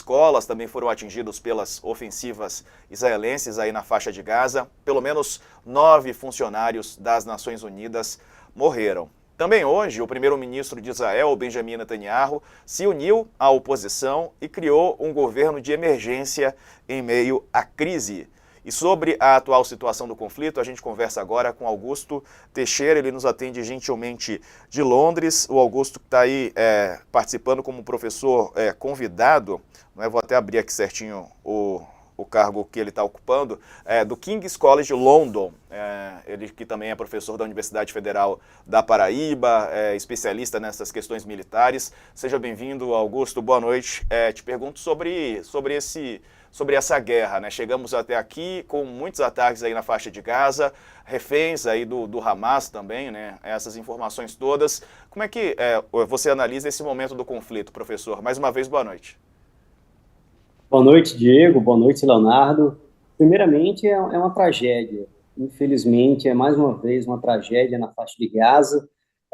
escolas também foram atingidos pelas ofensivas israelenses aí na faixa de Gaza. Pelo menos 9 funcionários das Nações Unidas morreram. Também hoje, o primeiro-ministro de Israel, Benjamin Netanyahu, se uniu à oposição e criou um governo de emergência em meio à crise. E sobre a atual situação do conflito, a gente conversa agora com Augusto Teixeira, ele nos atende gentilmente de Londres. O Augusto está aí participando como professor convidado, não é? Vou até abrir aqui certinho o cargo que ele está ocupando, do King's College London. Ele que também é professor da Universidade Federal da Paraíba, especialista nessas questões militares. Seja bem-vindo, Augusto, boa noite. Te pergunto sobre essa guerra, né? Chegamos até aqui com muitos ataques aí na faixa de Gaza, reféns aí do Hamas também, né? Essas informações todas. Como é que você analisa esse momento do conflito, professor? Mais uma vez, boa noite. Boa noite, Diego. Boa noite, Leonardo. Primeiramente, é uma tragédia. Infelizmente, é mais uma vez uma tragédia na faixa de Gaza,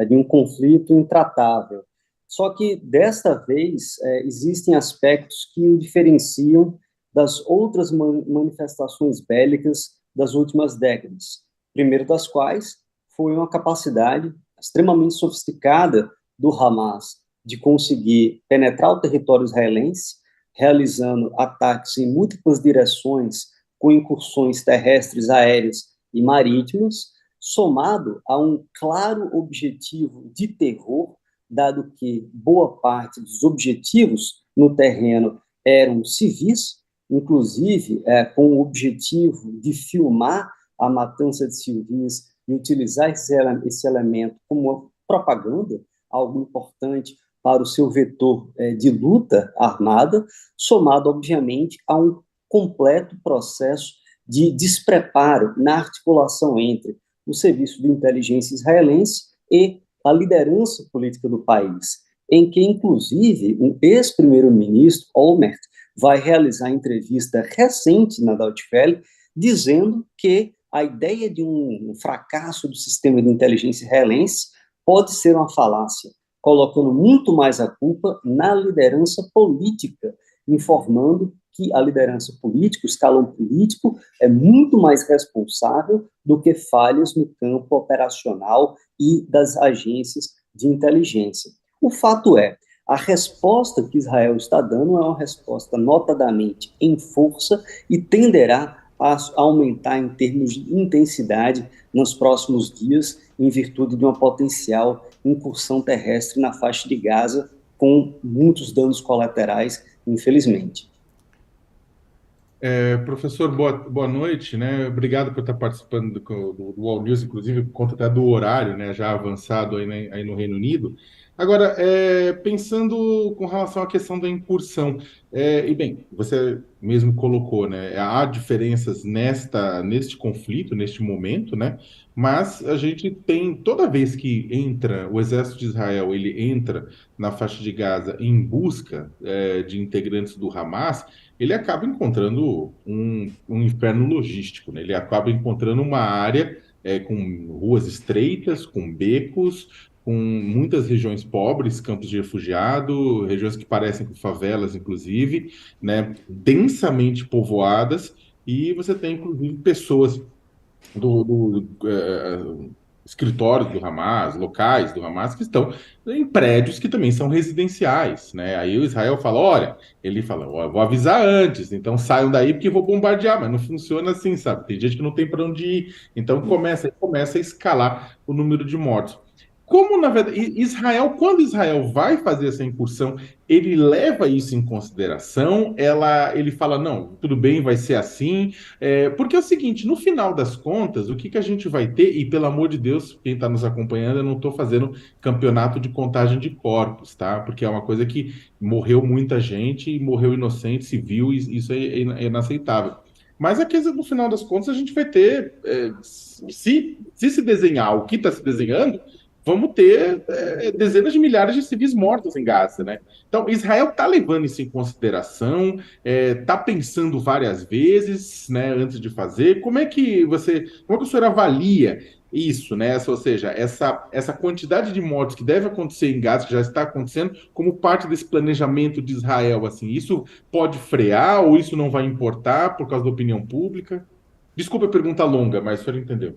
de um conflito intratável. Só que, desta vez, existem aspectos que o diferenciam das outras manifestações bélicas das últimas décadas. Primeiro das quais foi uma capacidade extremamente sofisticada do Hamas de conseguir penetrar o território israelense, realizando ataques em múltiplas direções, com incursões terrestres, aéreas e marítimas, somado a um claro objetivo de terror, dado que boa parte dos objetivos no terreno eram civis, inclusive com o objetivo de filmar a matança de civis e utilizar esse elemento como uma propaganda, algo importante para o seu vetor de luta armada, somado, obviamente, a um completo processo de despreparo na articulação entre o serviço de inteligência israelense e a liderança política do país, em que, inclusive, o ex-primeiro-ministro Olmert vai realizar entrevista recente na Deutsche Welle, dizendo que a ideia de um fracasso do sistema de inteligência israelense pode ser uma falácia, colocando muito mais a culpa na liderança política, informando que a liderança política, o escalão político, é muito mais responsável do que falhas no campo operacional e das agências de inteligência. O fato é, a resposta que Israel está dando é uma resposta notadamente em força e tenderá a aumentar em termos de intensidade nos próximos dias, em virtude de uma potencial incursão terrestre na faixa de Gaza, com muitos danos colaterais, infelizmente. Professor, boa noite, né? Obrigado por estar participando do All News, inclusive por conta até do horário, né? Já avançado aí, né, aí no Reino Unido. Agora, pensando com relação à questão da incursão, e bem, você mesmo colocou, né? Há diferenças neste conflito, neste momento, né? Mas a gente tem, toda vez que entra o exército de Israel, ele entra na faixa de Gaza em busca de integrantes do Hamas, ele acaba encontrando um inferno logístico, né? Ele acaba encontrando uma área com ruas estreitas, com becos, com muitas regiões pobres, campos de refugiado, regiões que parecem com favelas, inclusive, né? Densamente povoadas, e você tem, inclusive, pessoas do escritórios do Hamas, locais do Hamas, que estão em prédios que também são residenciais, né? Aí o Israel fala, olha, ele fala, ó, eu vou avisar antes, então saiam daí porque eu vou bombardear, mas não funciona assim, sabe? Tem gente que não tem para onde ir, então começa a escalar o número de mortos. Como, na verdade, Israel, quando Israel vai fazer essa incursão, ele leva isso em consideração, ele fala, não, tudo bem, vai ser assim, porque é o seguinte, no final das contas, o que a gente vai ter, e pelo amor de Deus, quem está nos acompanhando, eu não estou fazendo campeonato de contagem de corpos, tá? Porque é uma coisa que morreu muita gente, e morreu inocente, civil, e isso é inaceitável. Mas a questão, no final das contas, a gente vai ter, se desenhar o que está se desenhando, vamos ter dezenas de milhares de civis mortos em Gaza, né? Então, Israel está levando isso em consideração, está pensando várias vezes, né, antes de fazer. Como é que o senhor avalia isso, né? Ou seja, essa quantidade de mortes que deve acontecer em Gaza, que já está acontecendo, como parte desse planejamento de Israel, assim, isso pode frear ou isso não vai importar por causa da opinião pública? Desculpa a pergunta longa, mas o senhor entendeu.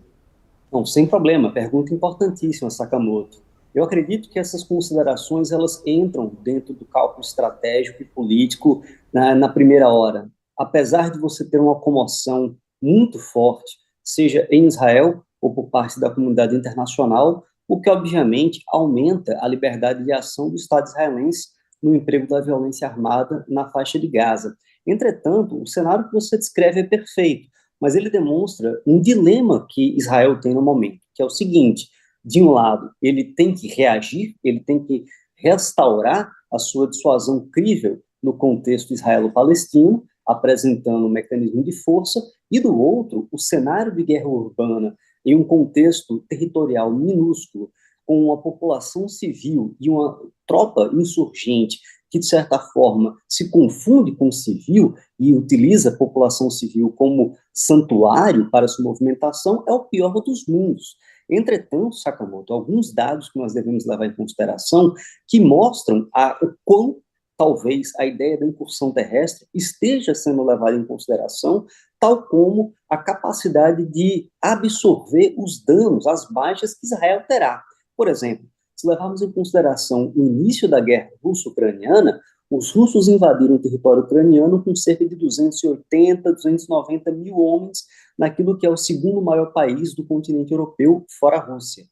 Não, sem problema, pergunta importantíssima, Sakamoto. Eu acredito que essas considerações elas entram dentro do cálculo estratégico e político na primeira hora. Apesar de você ter uma comoção muito forte, seja em Israel ou por parte da comunidade internacional, o que obviamente aumenta a liberdade de ação do Estado israelense no emprego da violência armada na faixa de Gaza. Entretanto, o cenário que você descreve é perfeito, mas ele demonstra um dilema que Israel tem no momento, que é o seguinte: de um lado, ele tem que reagir, ele tem que restaurar a sua dissuasão crível no contexto israelo-palestino, apresentando um mecanismo de força, e do outro, o cenário de guerra urbana em um contexto territorial minúsculo, com uma população civil e uma tropa insurgente que, de certa forma, se confunde com o civil e utiliza a população civil como santuário para sua movimentação, é o pior dos mundos. Entretanto, Sakamoto, alguns dados que nós devemos levar em consideração que mostram o quão talvez a ideia da incursão terrestre esteja sendo levada em consideração, tal como a capacidade de absorver os danos, as baixas que Israel terá. Por exemplo, se levarmos em consideração o início da guerra russo-ucraniana, os russos invadiram o território ucraniano com cerca de 280, 290 mil homens, naquilo que é o segundo maior país do continente europeu, fora a Rússia.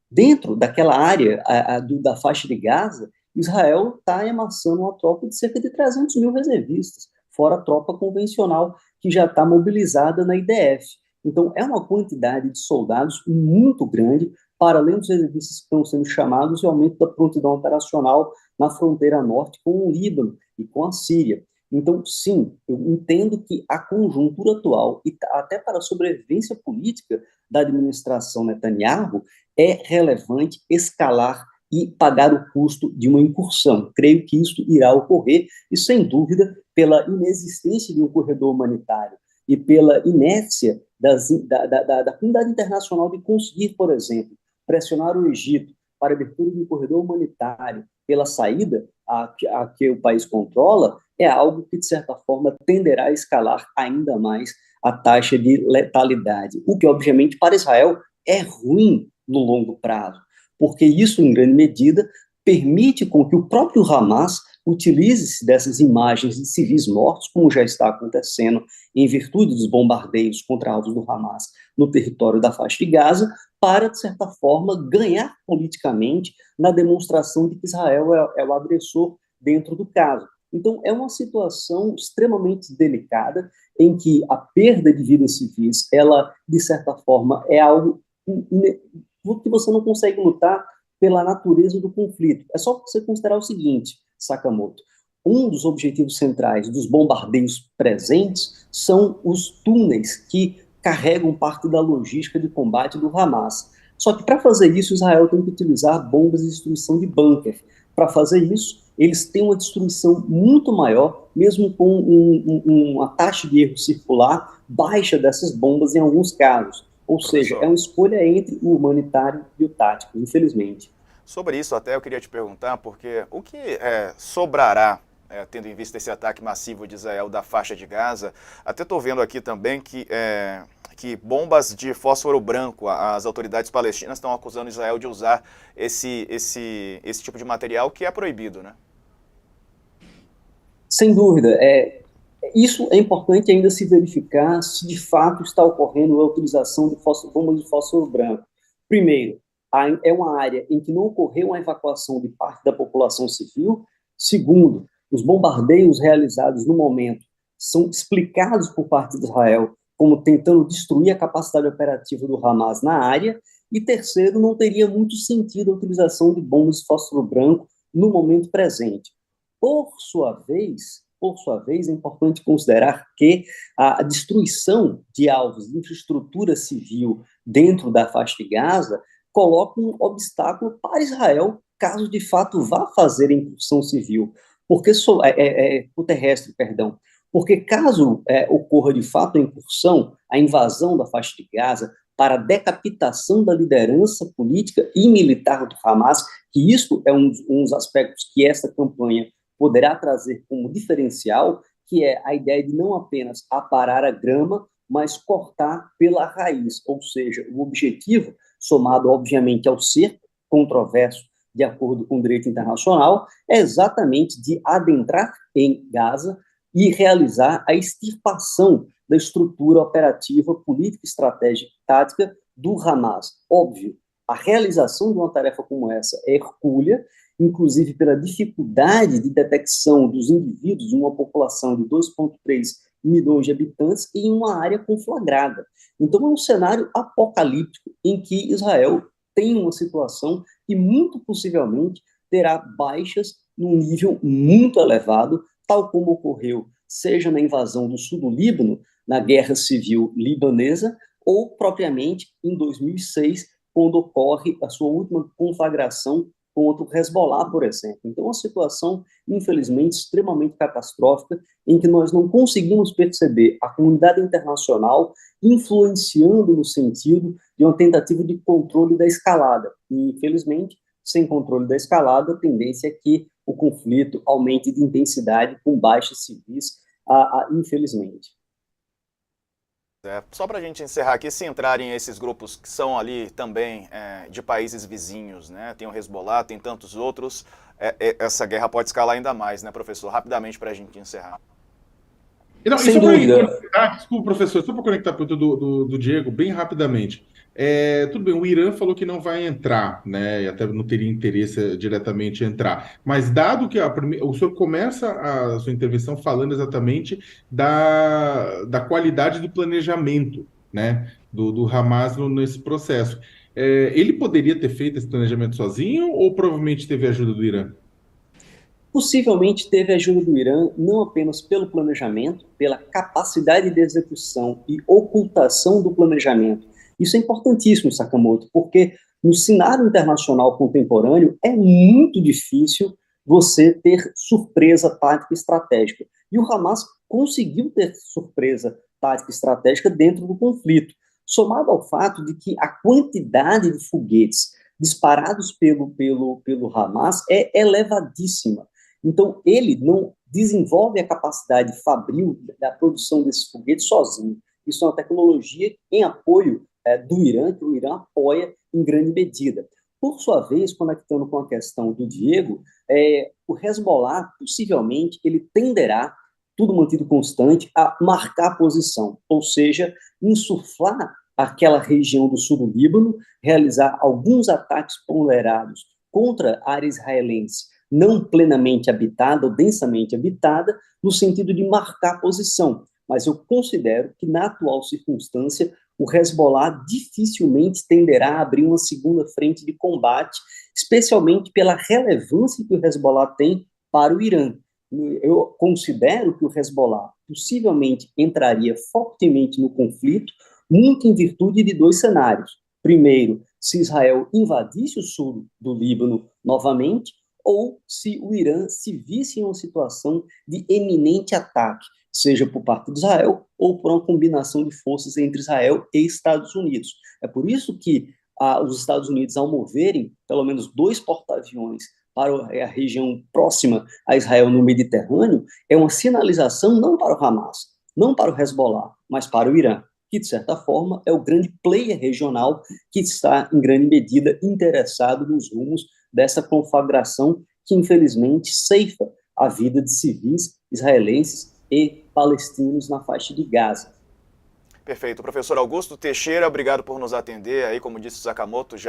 Dentro daquela área da faixa de Gaza, Israel está amassando uma tropa de cerca de 300 mil reservistas, fora a tropa convencional que já está mobilizada na IDF. Então, é uma quantidade de soldados muito grande, para além dos reservistas que estão sendo chamados, e o aumento da prontidão operacional na fronteira norte com o Líbano e com a Síria. Então, sim, eu entendo que a conjuntura atual, e até para a sobrevivência política da administração Netanyahu, é relevante escalar e pagar o custo de uma incursão. Creio que isso irá ocorrer, e sem dúvida, pela inexistência de um corredor humanitário e pela inércia da comunidade internacional de conseguir, por exemplo, pressionar o Egito para a abertura de um corredor humanitário pela saída a que o país controla, é algo que, de certa forma, tenderá a escalar ainda mais a taxa de letalidade, o que, obviamente, para Israel é ruim no longo prazo, porque isso, em grande medida, permite com que o próprio Hamas utilize-se dessas imagens de civis mortos, como já está acontecendo em virtude dos bombardeios contra alvos do Hamas no território da faixa de Gaza, para, de certa forma, ganhar politicamente na demonstração de que Israel é o agressor dentro do caso. Então, é uma situação extremamente delicada, em que a perda de vidas civis, ela, de certa forma, é algo que você não consegue lutar pela natureza do conflito. É só você considerar o seguinte, Sakamoto: um dos objetivos centrais dos bombardeios presentes são os túneis que carregam parte da logística de combate do Hamas. Só que para fazer isso, Israel tem que utilizar bombas de destruição de bunker. Para fazer isso, eles têm uma destruição muito maior, mesmo com uma taxa de erro circular baixa dessas bombas em alguns casos. Ou seja, é Professor, uma escolha entre o humanitário e o tático, infelizmente. sobre isso até eu queria te perguntar, porque o que sobrará, tendo em vista esse ataque massivo de Israel da faixa de Gaza? Até estou vendo aqui também que bombas de fósforo branco, as autoridades palestinas estão acusando Israel de usar esse tipo de material que é proibido, né? Sem dúvida, isso é importante ainda se verificar se de fato está ocorrendo a utilização de bombas de fósforo branco. Primeiro, é uma área em que não ocorreu uma evacuação de parte da população civil. Segundo, os bombardeios realizados no momento são explicados por parte de Israel como tentando destruir a capacidade operativa do Hamas na área. E terceiro, não teria muito sentido a utilização de bombas de fósforo branco no momento presente. Por sua vez, é importante considerar que a destruição de alvos de infraestrutura civil dentro da faixa de Gaza coloca um obstáculo para Israel, caso de fato vá fazer a incursão civil, porque o terrestre, perdão, porque caso ocorra de fato a incursão, a invasão da faixa de Gaza, para a decapitação da liderança política e militar do Hamas, que isso é um dos aspectos que essa campanha poderá trazer como diferencial, que é a ideia de não apenas aparar a grama, mas cortar pela raiz, ou seja, o objetivo, somado obviamente ao cerco controverso de acordo com o direito internacional, é exatamente de adentrar em Gaza e realizar a extirpação da estrutura operativa, política, estratégica e tática do Hamas. Óbvio, a realização de uma tarefa como essa é hercúlea, inclusive pela dificuldade de detecção dos indivíduos de uma população de 2,3 milhões de habitantes em uma área conflagrada. Então, é um cenário apocalíptico em que Israel tem uma situação que muito possivelmente terá baixas num nível muito elevado, tal como ocorreu seja na invasão do sul do Líbano, na guerra civil libanesa, ou propriamente em 2006, quando ocorre a sua última conflagração contra o Hezbollah, por exemplo. Então, é uma situação, infelizmente, extremamente catastrófica, em que nós não conseguimos perceber a comunidade internacional influenciando no sentido de uma tentativa de controle da escalada. E, infelizmente, sem controle da escalada, a tendência é que o conflito aumente de intensidade com baixas civis, infelizmente. Só para a gente encerrar aqui, se entrarem esses grupos que são ali também de países vizinhos, né? Tem o Hezbollah, tem tantos outros, essa guerra pode escalar ainda mais, né, professor? Rapidamente para a gente encerrar. Não, Sem dúvida. Desculpa, professor, só para conectar para do Diego, bem rapidamente. Tudo bem, o Irã falou que não vai entrar, né? E até não teria interesse diretamente em entrar. Mas dado que o senhor começa a sua intervenção falando exatamente da qualidade do planejamento, né? Do Hamas nesse processo. Ele poderia ter feito esse planejamento sozinho ou provavelmente teve a ajuda do Irã? Possivelmente teve a ajuda do Irã, não apenas pelo planejamento, pela capacidade de execução e ocultação do planejamento. Isso é importantíssimo, Sakamoto, porque no cenário internacional contemporâneo é muito difícil você ter surpresa tática estratégica. E o Hamas conseguiu ter surpresa tática estratégica dentro do conflito, somado ao fato de que a quantidade de foguetes disparados pelo Hamas é elevadíssima. Então, ele não desenvolve a capacidade fabril da produção desses foguetes sozinho. Isso é uma tecnologia em apoio do Irã, que o Irã apoia em grande medida. Por sua vez, conectando com a questão do Diego, o Hezbollah, possivelmente, ele tenderá, tudo mantido constante, a marcar posição, ou seja, insuflar aquela região do sul do Líbano, realizar alguns ataques ponderados contra a área israelense não plenamente habitada ou densamente habitada, no sentido de marcar posição. Mas eu considero que, na atual circunstância, o Hezbollah dificilmente tenderá a abrir uma segunda frente de combate, especialmente pela relevância que o Hezbollah tem para o Irã. Eu considero que o Hezbollah possivelmente entraria fortemente no conflito, muito em virtude de dois cenários. Primeiro, se Israel invadisse o sul do Líbano novamente, ou se o Irã se visse em uma situação de eminente ataque, seja por parte de Israel ou por uma combinação de forças entre Israel e Estados Unidos. É por isso que os Estados Unidos, ao moverem pelo menos 2 porta-aviões para a região próxima a Israel no Mediterrâneo, é uma sinalização não para o Hamas, não para o Hezbollah, mas para o Irã, que, de certa forma, é o grande player regional que está, em grande medida, interessado nos rumos dessa conflagração que, infelizmente, ceifa a vida de civis israelenses e palestinos na faixa de Gaza. Perfeito. Professor Augusto Teixeira, obrigado por nos atender. Aí, como disse o Sakamoto, já é